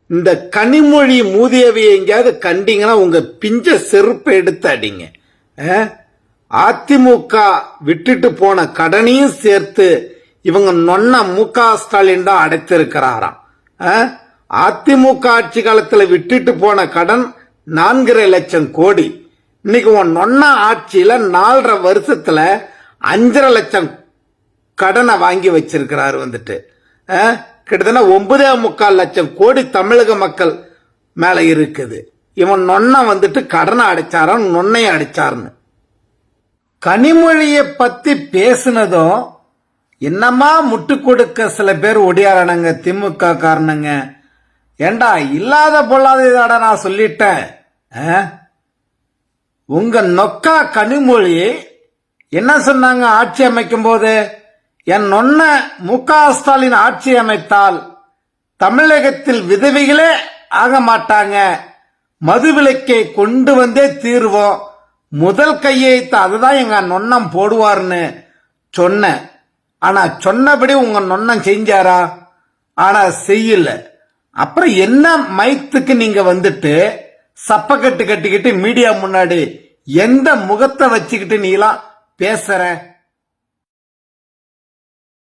இந்த கனிமொழி மூதியவையை எங்கேயாவது கண்டீங்கன்னா உங்க பிஞ்ச செருப்பை எடுத்து அடிங்க. அதிமுக விட்டுட்டு போன கடனையும் சேர்த்து இவங்க நொன்ன மு.க. ஸ்டாலின் தான் அடைத்திருக்கிறாராம். அதிமுக ஆட்சி காலத்துல விட்டுட்டு போன கடன் 4.5 லட்சம் கோடி. இன்னைக்கு உன் நொன்ன ஆட்சியில 4.5 வருஷத்துல 5.5 லட்சம் கடனை வாங்கி வச்சிருக்கிறாரு. வந்துட்டு கிட்டத்தட்ட 9.25 லட்சம் கோடி தமிழக மக்கள் மேல இருக்குது. இவன் நொன்ன வந்துட்டு கடனை அடைச்சாரான், நொன்னைய அடைச்சாருன்னு. கனிமொழியை பத்தி பேசுனதும் என்னமா முட்டு கொடுக்க சில பேர் ஒடியாரானுங்க, திமுக காரணங்க. ஏண்டா இல்லாத பொல்லாததாட நான் சொல்லிட்டேன். உங்க நொக்கா கனிமொழி என்ன சொன்னாங்க ஆட்சி அமைக்கும் போது? என் நொன்ன மு.க. ஸ்டாலின் ஆட்சி அமைத்தால் தமிழகத்தில் விதவைகளே ஆக மாட்டாங்க, மதுவிலக்கை கொண்டு வந்தே தீர்வோம், முதல் கையெழுத்து அதுதான் எங்க நொன்னம் போடுவார்னு சொன்ன. ஆனா சொன்னபடி உங்க நொன்னம் செஞ்சாரா? ஆனா செய்யல. அப்புறம் என்ன மைத்துக்கு நீங்க வந்துட்டு சப்பக்கட்டு கட்டிக்கிட்டு மீடியா முன்னாடி எந்த முகத்தை வச்சுக்கிட்டு நீலாம் பேசுற?